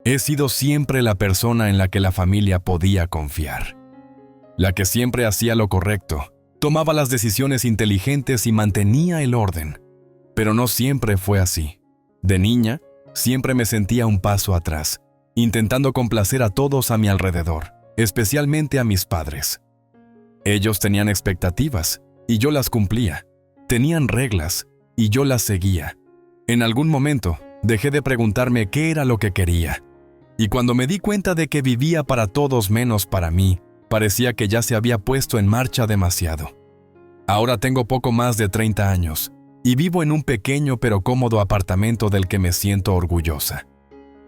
He sido siempre la persona en la que la familia podía confiar. La que siempre hacía lo correcto, tomaba las decisiones inteligentes y mantenía el orden. Pero no siempre fue así. De niña, siempre me sentía un paso atrás, intentando complacer a todos a mi alrededor, especialmente a mis padres. Ellos tenían expectativas, y yo las cumplía. Tenían reglas, y yo las seguía. En algún momento, dejé de preguntarme qué era lo que quería. Y cuando me di cuenta de que vivía para todos menos para mí, parecía que ya se había puesto en marcha demasiado. Ahora tengo poco más de 30 años, y vivo en un pequeño pero cómodo apartamento del que me siento orgullosa.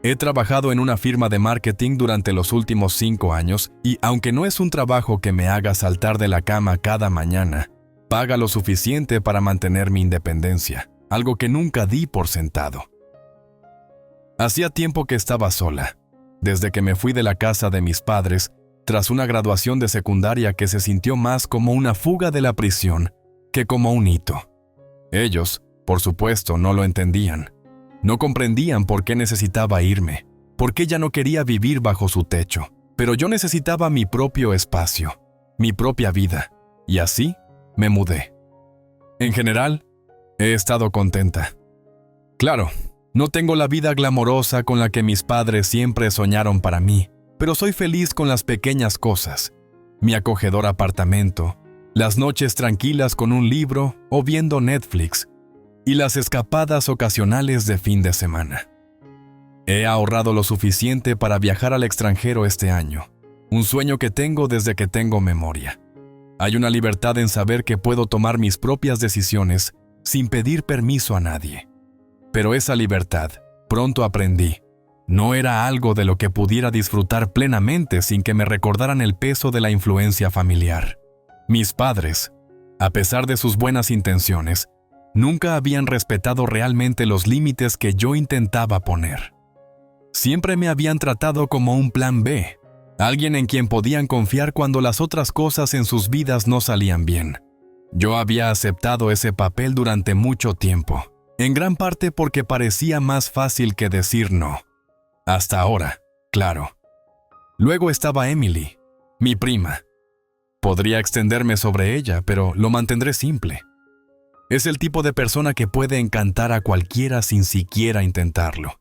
He trabajado en una firma de marketing durante los últimos 5 años y, aunque no es un trabajo que me haga saltar de la cama cada mañana, paga lo suficiente para mantener mi independencia, algo que nunca di por sentado. Hacía tiempo que estaba sola, desde que me fui de la casa de mis padres, tras una graduación de secundaria que se sintió más como una fuga de la prisión que como un hito. Ellos, por supuesto, no lo entendían. No comprendían por qué necesitaba irme, por qué ya no quería vivir bajo su techo, pero yo necesitaba mi propio espacio, mi propia vida, y así me mudé. En general, he estado contenta. Claro, no tengo la vida glamorosa con la que mis padres siempre soñaron para mí, pero soy feliz con las pequeñas cosas. Mi acogedor apartamento, las noches tranquilas con un libro o viendo Netflix, y las escapadas ocasionales de fin de semana. He ahorrado lo suficiente para viajar al extranjero este año, un sueño que tengo desde que tengo memoria. Hay una libertad en saber que puedo tomar mis propias decisiones sin pedir permiso a nadie. Pero esa libertad, pronto aprendí, no era algo de lo que pudiera disfrutar plenamente sin que me recordaran el peso de la influencia familiar. Mis padres, a pesar de sus buenas intenciones, nunca habían respetado realmente los límites que yo intentaba poner. Siempre me habían tratado como un plan B, alguien en quien podían confiar cuando las otras cosas en sus vidas no salían bien. Yo había aceptado ese papel durante mucho tiempo, en gran parte porque parecía más fácil que decir no. Hasta ahora, claro. Luego estaba Emily, mi prima. Podría extenderme sobre ella, pero lo mantendré simple. Es el tipo de persona que puede encantar a cualquiera sin siquiera intentarlo.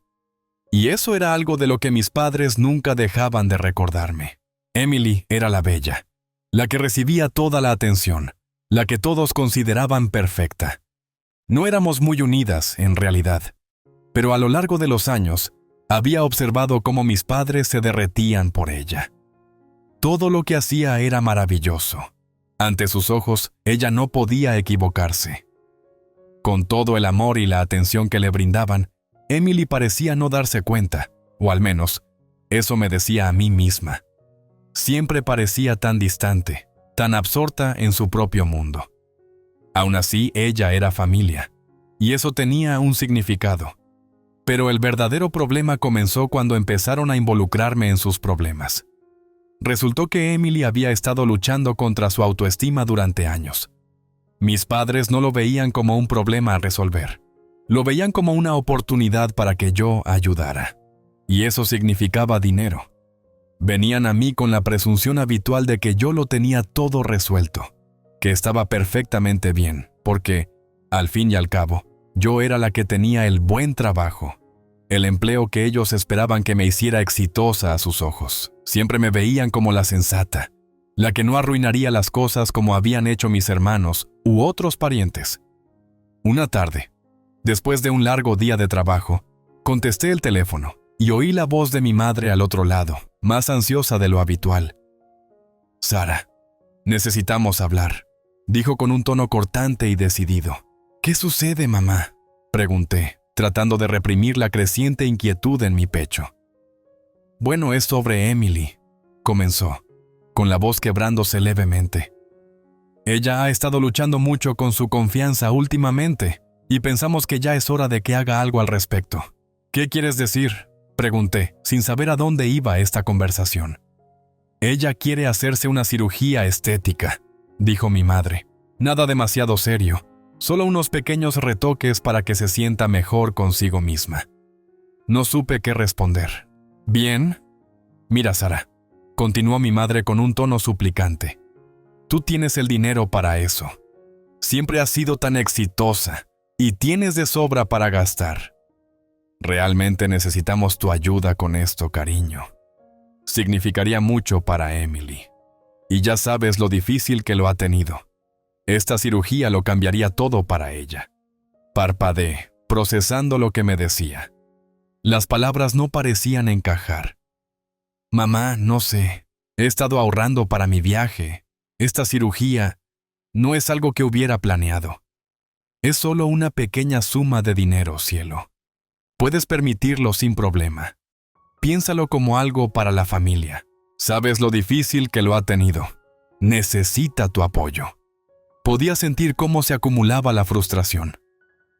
Y eso era algo de lo que mis padres nunca dejaban de recordarme. Emily era la bella, la que recibía toda la atención, la que todos consideraban perfecta. No éramos muy unidas, en realidad, pero a lo largo de los años, había observado cómo mis padres se derretían por ella. Todo lo que hacía era maravilloso. Ante sus ojos, ella no podía equivocarse. Con todo el amor y la atención que le brindaban, Emily parecía no darse cuenta, o al menos, eso me decía a mí misma. Siempre parecía tan distante, tan absorta en su propio mundo. Aún así, ella era familia, y eso tenía un significado. Pero el verdadero problema comenzó cuando empezaron a involucrarme en sus problemas. Resultó que Emily había estado luchando contra su autoestima durante años. Mis padres no lo veían como un problema a resolver. Lo veían como una oportunidad para que yo ayudara. Y eso significaba dinero. Venían a mí con la presunción habitual de que yo lo tenía todo resuelto, que estaba perfectamente bien, porque, al fin y al cabo, yo era la que tenía el buen trabajo, el empleo que ellos esperaban que me hiciera exitosa a sus ojos. Siempre me veían como la sensata, la que no arruinaría las cosas como habían hecho mis hermanos u otros parientes. Una tarde, después de un largo día de trabajo, contesté el teléfono y oí la voz de mi madre al otro lado, más ansiosa de lo habitual. «Sara, necesitamos hablar», dijo con un tono cortante y decidido. «¿Qué sucede, mamá?», pregunté, tratando de reprimir la creciente inquietud en mi pecho. «Bueno, es sobre Emily», comenzó, con la voz quebrándose levemente. «Ella ha estado luchando mucho con su confianza últimamente, y pensamos que ya es hora de que haga algo al respecto». «¿Qué quieres decir?», pregunté, sin saber a dónde iba esta conversación. «Ella quiere hacerse una cirugía estética», dijo mi madre. «Nada demasiado serio, solo unos pequeños retoques para que se sienta mejor consigo misma». No supe qué responder. Bien. Mira, Sara, continuó mi madre con un tono suplicante. Tú tienes el dinero para eso. Siempre has sido tan exitosa y tienes de sobra para gastar. Realmente necesitamos tu ayuda con esto, cariño. Significaría mucho para Emily. Y ya sabes lo difícil que lo ha tenido. Esta cirugía lo cambiaría todo para ella. Parpadeé, procesando lo que me decía. Las palabras no parecían encajar. Mamá, no sé. He estado ahorrando para mi viaje. Esta cirugía no es algo que hubiera planeado. Es solo una pequeña suma de dinero, cielo. Puedes permitirlo sin problema. Piénsalo como algo para la familia. Sabes lo difícil que lo ha tenido. Necesita tu apoyo. Podía sentir cómo se acumulaba la frustración.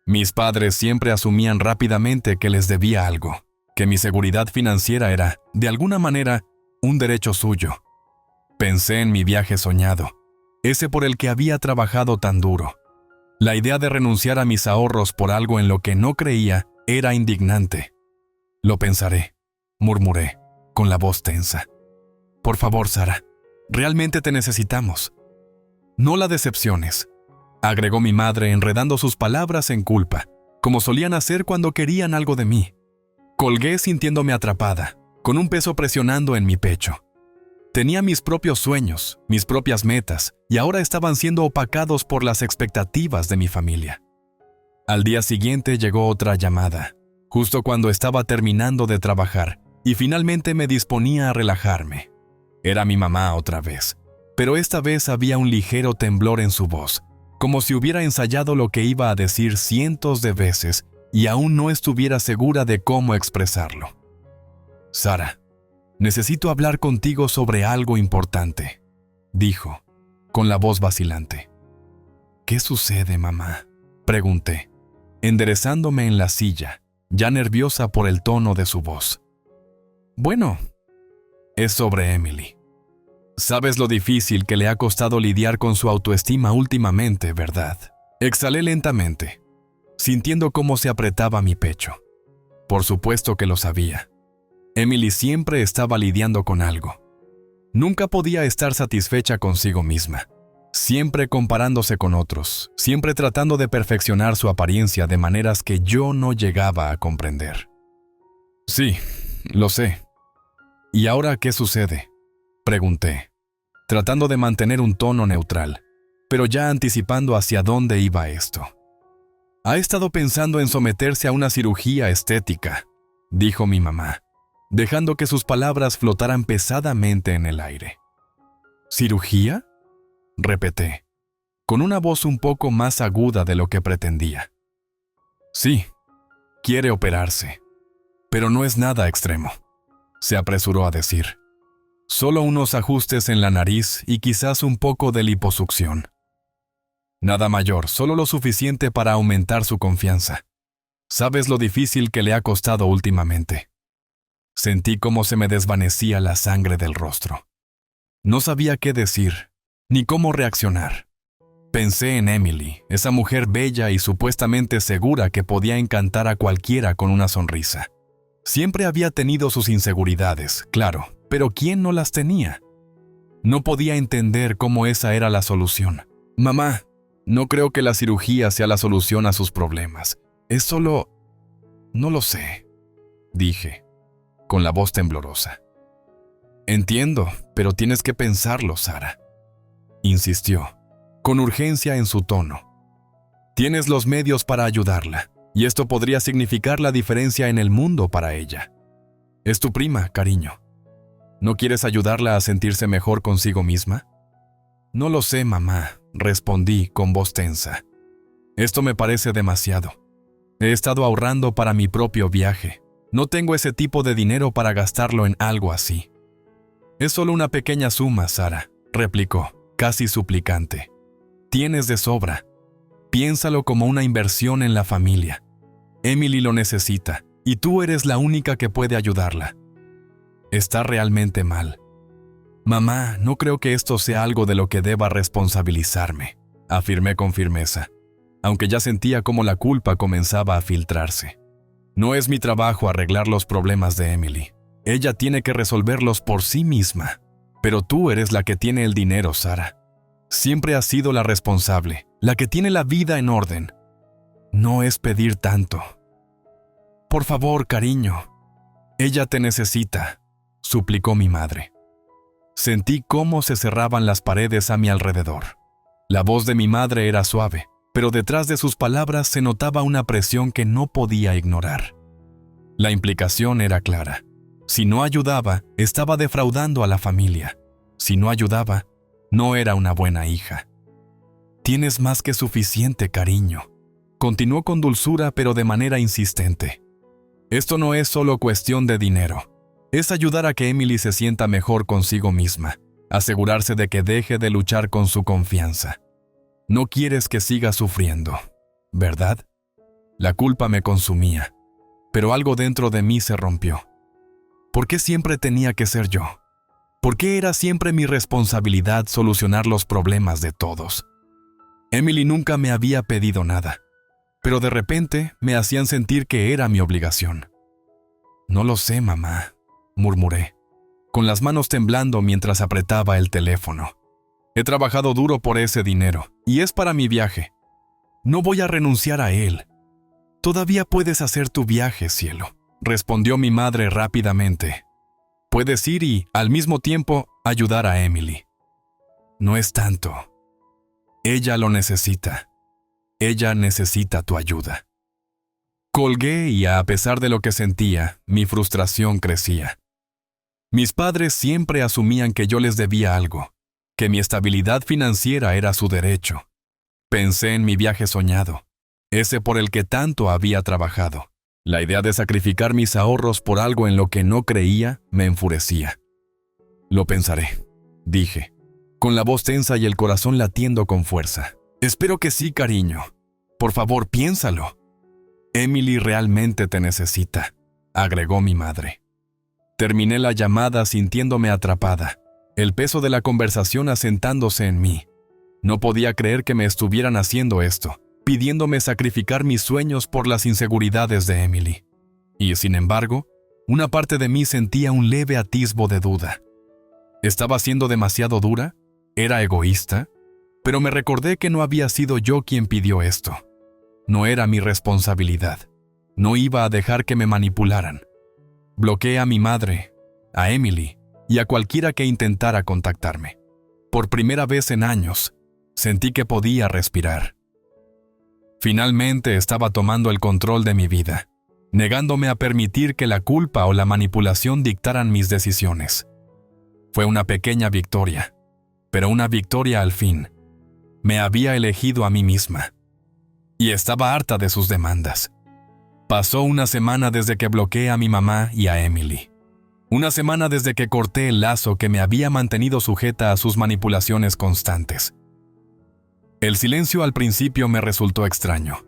Mis padres siempre asumían rápidamente que les debía algo, que mi seguridad financiera era, de alguna manera, un derecho suyo. Pensé en mi viaje soñado, ese por el que había trabajado tan duro. La idea de renunciar a mis ahorros por algo en lo que no creía era indignante. Lo pensaré, murmuré, con la voz tensa. Por favor, Sara, realmente te necesitamos. No la decepciones, agregó mi madre enredando sus palabras en culpa, como solían hacer cuando querían algo de mí. Colgué sintiéndome atrapada, con un peso presionando en mi pecho. Tenía mis propios sueños, mis propias metas, y ahora estaban siendo opacados por las expectativas de mi familia. Al día siguiente llegó otra llamada, justo cuando estaba terminando de trabajar, y finalmente me disponía a relajarme. Era mi mamá otra vez, pero esta vez había un ligero temblor en su voz, como si hubiera ensayado lo que iba a decir cientos de veces y aún no estuviera segura de cómo expresarlo. Sara, necesito hablar contigo sobre algo importante, dijo, con la voz vacilante. ¿Qué sucede, mamá?, pregunté, enderezándome en la silla, ya nerviosa por el tono de su voz. Bueno, es sobre Emily. Sabes lo difícil que le ha costado lidiar con su autoestima últimamente, ¿verdad? Exhalé lentamente, sintiendo cómo se apretaba mi pecho. Por supuesto que lo sabía. Emily siempre estaba lidiando con algo. Nunca podía estar satisfecha consigo misma. Siempre comparándose con otros, siempre tratando de perfeccionar su apariencia de maneras que yo no llegaba a comprender. Sí, lo sé. ¿Y ahora qué sucede?, pregunté, tratando de mantener un tono neutral, pero ya anticipando hacia dónde iba esto. Ha estado pensando en someterse a una cirugía estética, dijo mi mamá, dejando que sus palabras flotaran pesadamente en el aire. ¿Cirugía?, repeté, con una voz un poco más aguda de lo que pretendía. Sí, quiere operarse, pero no es nada extremo, se apresuró a decir. Solo unos ajustes en la nariz y quizás un poco de liposucción. Nada mayor, solo lo suficiente para aumentar su confianza. ¿Sabes lo difícil que le ha costado últimamente? Sentí cómo se me desvanecía la sangre del rostro. No sabía qué decir, ni cómo reaccionar. Pensé en Emily, esa mujer bella y supuestamente segura que podía encantar a cualquiera con una sonrisa. Siempre había tenido sus inseguridades, claro, pero ¿quién no las tenía? No podía entender cómo esa era la solución. Mamá, no creo que la cirugía sea la solución a sus problemas. Es solo... No lo sé, dije, con la voz temblorosa. Entiendo, pero tienes que pensarlo, Sara, insistió, con urgencia en su tono. Tienes los medios para ayudarla, y esto podría significar la diferencia en el mundo para ella. Es tu prima, cariño. ¿No quieres ayudarla a sentirse mejor consigo misma? No lo sé, mamá, respondí con voz tensa. Esto me parece demasiado. He estado ahorrando para mi propio viaje. No tengo ese tipo de dinero para gastarlo en algo así. Es solo una pequeña suma, Sara, replicó, casi suplicante. Tienes de sobra. Piénsalo como una inversión en la familia. Emily lo necesita, y tú eres la única que puede ayudarla. Está realmente mal. Mamá, no creo que esto sea algo de lo que deba responsabilizarme, afirmé con firmeza, aunque ya sentía cómo la culpa comenzaba a filtrarse. No es mi trabajo arreglar los problemas de Emily. Ella tiene que resolverlos por sí misma. Pero tú eres la que tiene el dinero, Sara. Siempre has sido la responsable, la que tiene la vida en orden. No es pedir tanto. Por favor, cariño. Ella te necesita, suplicó mi madre. Sentí cómo se cerraban las paredes a mi alrededor. La voz de mi madre era suave, pero detrás de sus palabras se notaba una presión que no podía ignorar. La implicación era clara. Si no ayudaba, estaba defraudando a la familia. Si no ayudaba, no era una buena hija. Tienes más que suficiente, cariño. Continuó con dulzura, pero de manera insistente. Esto no es solo cuestión de dinero. Es ayudar a que Emily se sienta mejor consigo misma, asegurarse de que deje de luchar con su confianza. No quieres que siga sufriendo, ¿verdad? La culpa me consumía, pero algo dentro de mí se rompió. ¿Por qué siempre tenía que ser yo? ¿Por qué era siempre mi responsabilidad solucionar los problemas de todos? Emily nunca me había pedido nada, pero de repente me hacían sentir que era mi obligación. No lo sé, mamá, murmuré, con las manos temblando mientras apretaba el teléfono. He trabajado duro por ese dinero, y es para mi viaje. No voy a renunciar a él. Todavía puedes hacer tu viaje, cielo, respondió mi madre rápidamente. Puedes ir y, al mismo tiempo, ayudar a Emily. No es tanto. Ella lo necesita. Ella necesita tu ayuda. Colgué y, a pesar de lo que sentía, mi frustración crecía. Mis padres siempre asumían que yo les debía algo, que mi estabilidad financiera era su derecho. Pensé en mi viaje soñado, ese por el que tanto había trabajado. La idea de sacrificar mis ahorros por algo en lo que no creía me enfurecía. Lo pensaré, dije, con la voz tensa y el corazón latiendo con fuerza. Espero que sí, cariño. Por favor, piénsalo. Emily realmente te necesita, agregó mi madre. Terminé la llamada sintiéndome atrapada, el peso de la conversación asentándose en mí. No podía creer que me estuvieran haciendo esto, pidiéndome sacrificar mis sueños por las inseguridades de Emily. Y, sin embargo, una parte de mí sentía un leve atisbo de duda. ¿Estaba siendo demasiado dura? ¿Era egoísta? Pero me recordé que no había sido yo quien pidió esto. No era mi responsabilidad. No iba a dejar que me manipularan. Bloqueé a mi madre, a Emily y a cualquiera que intentara contactarme. Por primera vez en años, sentí que podía respirar. Finalmente estaba tomando el control de mi vida, negándome a permitir que la culpa o la manipulación dictaran mis decisiones. Fue una pequeña victoria, pero una victoria al fin. Me había elegido a mí misma. Y estaba harta de sus demandas. Pasó una semana desde que bloqueé a mi mamá y a Emily. Una semana desde que corté el lazo que me había mantenido sujeta a sus manipulaciones constantes. El silencio al principio me resultó extraño,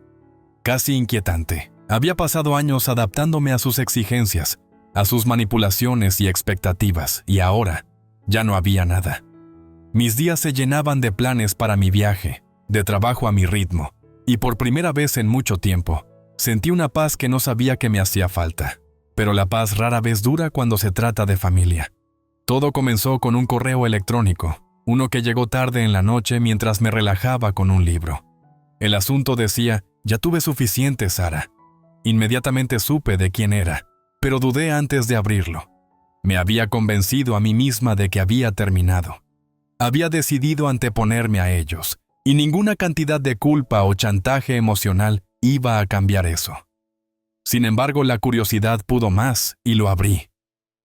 casi inquietante. Había pasado años adaptándome a sus exigencias, a sus manipulaciones y expectativas, y ahora ya no había nada. Mis días se llenaban de planes para mi viaje, de trabajo a mi ritmo, y por primera vez en mucho tiempo, sentí una paz que no sabía que me hacía falta. Pero la paz rara vez dura cuando se trata de familia. Todo comenzó con un correo electrónico, uno que llegó tarde en la noche mientras me relajaba con un libro. El asunto decía, ya tuve suficiente, Sara. Inmediatamente supe de quién era, pero dudé antes de abrirlo. Me había convencido a mí misma de que había terminado. Había decidido anteponerme a ellos, y ninguna cantidad de culpa o chantaje emocional iba a cambiar eso. Sin embargo, la curiosidad pudo más y lo abrí.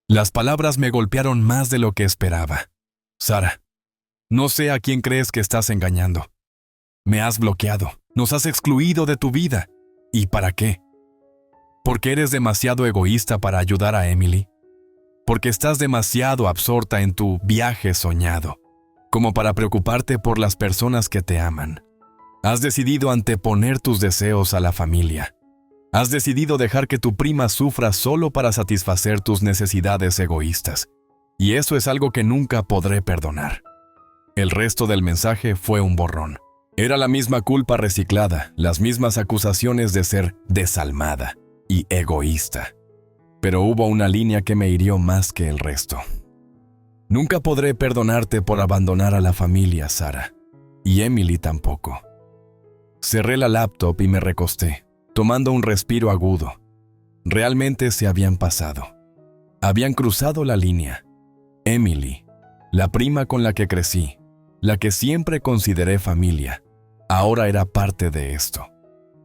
Las palabras me golpearon más de lo que esperaba. Sara, no sé a quién crees que estás engañando. Me has bloqueado, nos has excluido de tu vida. ¿Y para qué? ¿Porque eres demasiado egoísta para ayudar a Emily? ¿Porque estás demasiado absorta en tu viaje soñado, como para preocuparte por las personas que te aman? Has decidido anteponer tus deseos a la familia. Has decidido dejar que tu prima sufra solo para satisfacer tus necesidades egoístas. Y eso es algo que nunca podré perdonar. El resto del mensaje fue un borrón. Era la misma culpa reciclada, las mismas acusaciones de ser desalmada y egoísta. Pero hubo una línea que me hirió más que el resto. Nunca podré perdonarte por abandonar a la familia, Sara. Y Emily tampoco. Cerré la laptop y me recosté, tomando un respiro agudo. Realmente se habían pasado. Habían cruzado la línea. Emily, la prima con la que crecí, la que siempre consideré familia, ahora era parte de esto.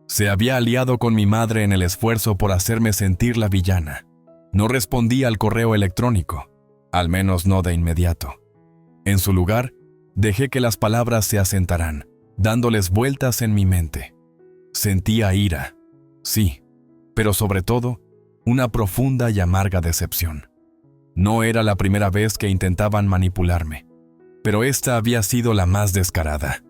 Se había aliado con mi madre en el esfuerzo por hacerme sentir la villana. No respondí al correo electrónico, al menos no de inmediato. En su lugar, dejé que las palabras se asentaran, dándoles vueltas en mi mente. Sentía ira, sí, pero sobre todo, una profunda y amarga decepción. No era la primera vez que intentaban manipularme, pero esta había sido la más descarada.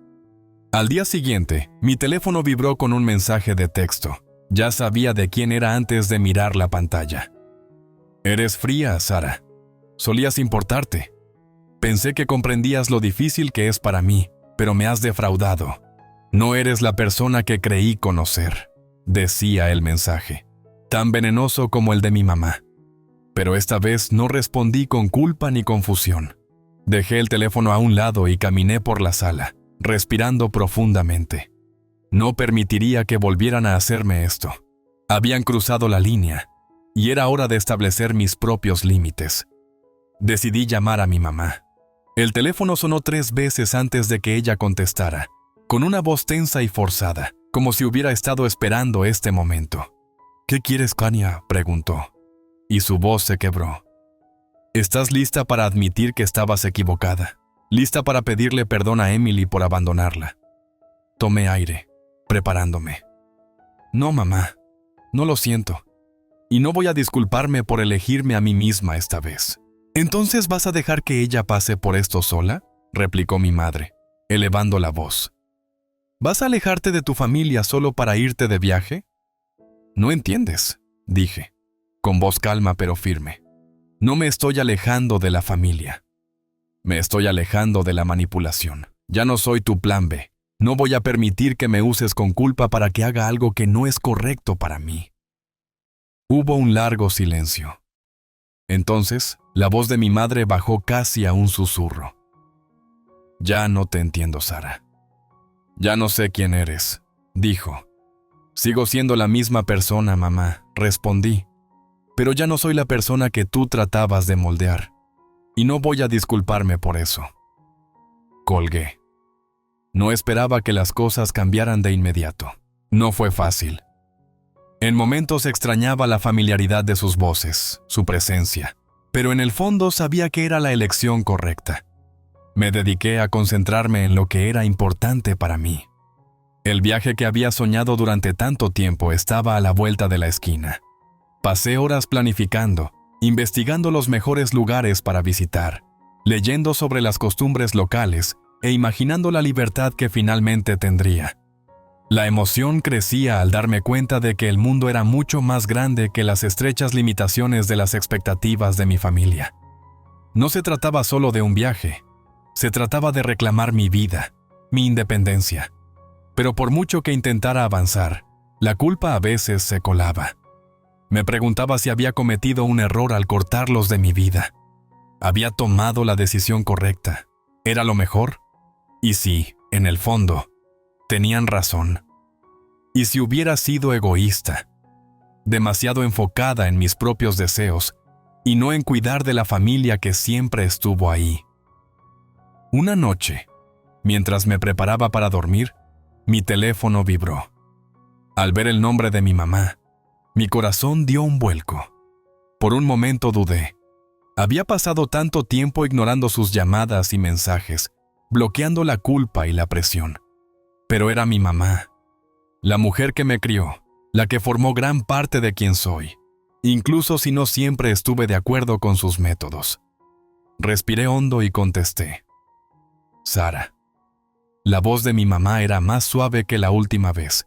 Al día siguiente, mi teléfono vibró con un mensaje de texto. Ya sabía de quién era antes de mirar la pantalla. Eres fría, Sara. Solías importarte. Pensé que comprendías lo difícil que es para mí, pero me has defraudado. No eres la persona que creí conocer, decía el mensaje, tan venenoso como el de mi mamá. Pero esta vez no respondí con culpa ni confusión. Dejé el teléfono a un lado y caminé por la sala, respirando profundamente. No permitiría que volvieran a hacerme esto. Habían cruzado la línea, y era hora de establecer mis propios límites. Decidí llamar a mi mamá. El teléfono sonó 3 veces antes de que ella contestara, con una voz tensa y forzada, como si hubiera estado esperando este momento. ¿Qué quieres, Kania?, preguntó, y su voz se quebró. ¿Estás lista para admitir que estabas equivocada? ¿Lista para pedirle perdón a Emily por abandonarla? Tomé aire, preparándome. No, mamá, no lo siento. Y no voy a disculparme por elegirme a mí misma esta vez. ¿Entonces vas a dejar que ella pase por esto sola?, replicó mi madre, elevando la voz. ¿Vas a alejarte de tu familia solo para irte de viaje? No entiendes, dije, con voz calma pero firme. No me estoy alejando de la familia. Me estoy alejando de la manipulación. Ya no soy tu plan B. No voy a permitir que me uses con culpa para que haga algo que no es correcto para mí. Hubo un largo silencio. Entonces, la voz de mi madre bajó casi a un susurro. Ya no te entiendo, Sara. Ya no sé quién eres, dijo. Sigo siendo la misma persona, mamá, respondí. Pero ya no soy la persona que tú tratabas de moldear. Y no voy a disculparme por eso. Colgué. No esperaba que las cosas cambiaran de inmediato. No fue fácil. En momentos extrañaba la familiaridad de sus voces, su presencia, pero en el fondo sabía que era la elección correcta. Me dediqué a concentrarme en lo que era importante para mí. El viaje que había soñado durante tanto tiempo estaba a la vuelta de la esquina. Pasé horas planificando, investigando los mejores lugares para visitar, leyendo sobre las costumbres locales e imaginando la libertad que finalmente tendría. La emoción crecía al darme cuenta de que el mundo era mucho más grande que las estrechas limitaciones de las expectativas de mi familia. No se trataba solo de un viaje, se trataba de reclamar mi vida, mi independencia. Pero por mucho que intentara avanzar, la culpa a veces se colaba. Me preguntaba si había cometido un error al cortarlos de mi vida. ¿Había tomado la decisión correcta? ¿Era lo mejor? Y sí, en el fondo, tenían razón. ¿Y si hubiera sido egoísta, demasiado enfocada en mis propios deseos y no en cuidar de la familia que siempre estuvo ahí? Una noche, mientras me preparaba para dormir, mi teléfono vibró. Al ver el nombre de mi mamá, mi corazón dio un vuelco. Por un momento dudé. Había pasado tanto tiempo ignorando sus llamadas y mensajes, bloqueando la culpa y la presión. Pero era mi mamá, la mujer que me crió, la que formó gran parte de quien soy, incluso si no siempre estuve de acuerdo con sus métodos. Respiré hondo y contesté. Sara. La voz de mi mamá era más suave que la última vez,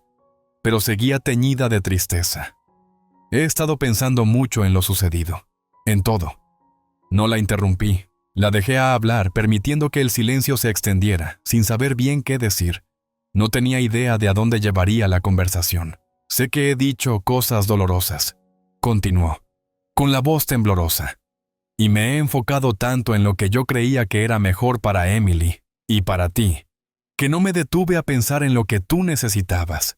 pero seguía teñida de tristeza. He estado pensando mucho en lo sucedido, en todo. No la interrumpí, la dejé a hablar, permitiendo que el silencio se extendiera, sin saber bien qué decir. No tenía idea de a dónde llevaría la conversación. Sé que he dicho cosas dolorosas, continuó, con la voz temblorosa. Y me he enfocado tanto en lo que yo creía que era mejor para Emily y para ti, que no me detuve a pensar en lo que tú necesitabas.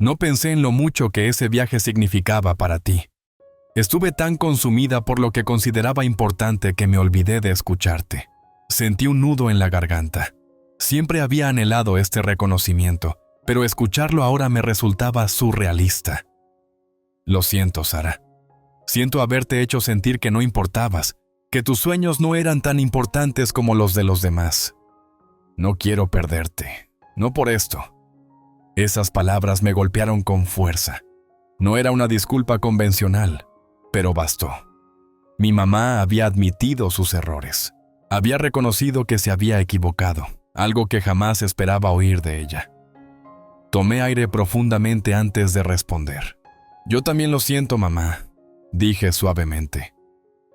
No pensé en lo mucho que ese viaje significaba para ti. Estuve tan consumida por lo que consideraba importante que me olvidé de escucharte. Sentí un nudo en la garganta. Siempre había anhelado este reconocimiento, pero escucharlo ahora me resultaba surrealista. Lo siento, Sara. Siento haberte hecho sentir que no importabas, que tus sueños no eran tan importantes como los de los demás. No quiero perderte, no por esto. Esas palabras me golpearon con fuerza. No era una disculpa convencional, pero bastó. Mi mamá había admitido sus errores. Había reconocido que se había equivocado, algo que jamás esperaba oír de ella. Tomé aire profundamente antes de responder. Yo también lo siento, mamá, dije suavemente.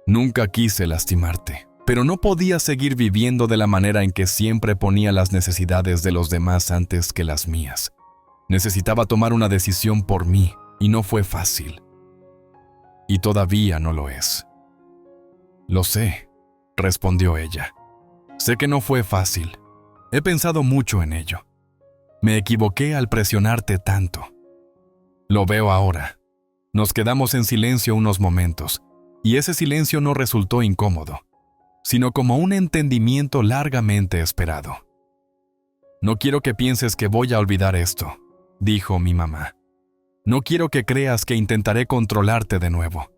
Nunca quise lastimarte, pero no podía seguir viviendo de la manera en que siempre ponía las necesidades de los demás antes que las mías. Necesitaba tomar una decisión por mí, y no fue fácil. Y todavía no lo es. Lo sé, respondió ella. Sé que no fue fácil. He pensado mucho en ello. Me equivoqué al presionarte tanto. Lo veo ahora. Nos quedamos en silencio unos momentos, y ese silencio no resultó incómodo, sino como un entendimiento largamente esperado. No quiero que pienses que voy a olvidar esto, dijo mi mamá. No quiero que creas que intentaré controlarte de nuevo.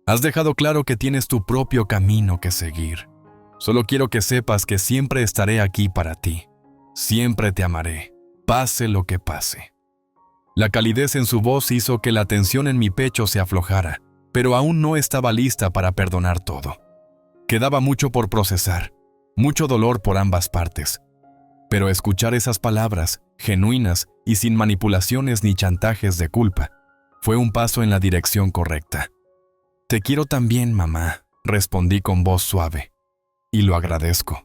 Has dejado claro que tienes tu propio camino que seguir. Solo quiero que sepas que siempre estaré aquí para ti. Siempre te amaré, pase lo que pase. La calidez en su voz hizo que la tensión en mi pecho se aflojara, pero aún no estaba lista para perdonar todo. Quedaba mucho por procesar, mucho dolor por ambas partes. Pero escuchar esas palabras, genuinas y sin manipulaciones ni chantajes de culpa, fue un paso en la dirección correcta. Te quiero también, mamá, respondí con voz suave, y lo agradezco.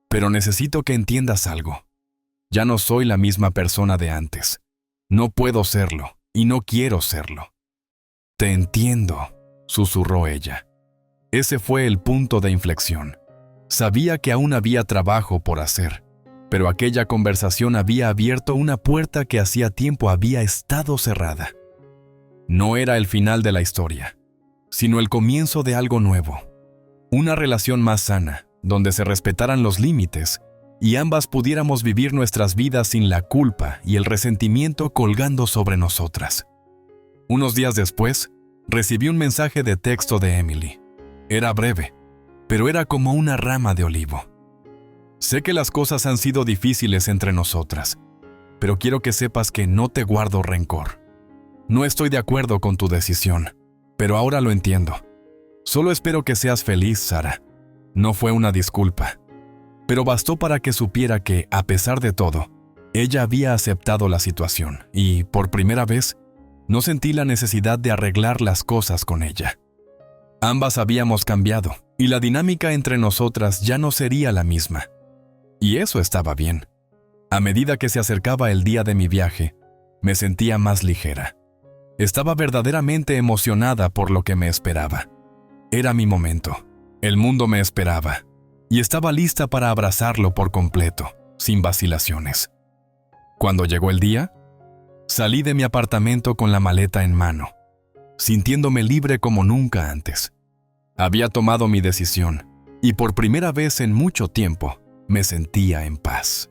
Pero necesito que entiendas algo. Ya no soy la misma persona de antes. No puedo serlo, y no quiero serlo. Te entiendo, susurró ella. Ese fue el punto de inflexión. Sabía que aún había trabajo por hacer, pero aquella conversación había abierto una puerta que hacía tiempo había estado cerrada. No era el final de la historia, sino el comienzo de algo nuevo. Una relación más sana, donde se respetaran los límites y ambas pudiéramos vivir nuestras vidas sin la culpa y el resentimiento colgando sobre nosotras. Unos días después, recibí un mensaje de texto de Emily. Era breve, pero era como una rama de olivo. Sé que las cosas han sido difíciles entre nosotras, pero quiero que sepas que no te guardo rencor. No estoy de acuerdo con tu decisión, pero ahora lo entiendo. Solo espero que seas feliz, Sara. No fue una disculpa, pero bastó para que supiera que, a pesar de todo, ella había aceptado la situación y, por primera vez, no sentí la necesidad de arreglar las cosas con ella. Ambas habíamos cambiado y la dinámica entre nosotras ya no sería la misma. Y eso estaba bien. A medida que se acercaba el día de mi viaje, me sentía más ligera. Estaba verdaderamente emocionada por lo que me esperaba. Era mi momento. El mundo me esperaba. Y estaba lista para abrazarlo por completo, sin vacilaciones. Cuando llegó el día, salí de mi apartamento con la maleta en mano, sintiéndome libre como nunca antes. Había tomado mi decisión, y por primera vez en mucho tiempo me sentía en paz.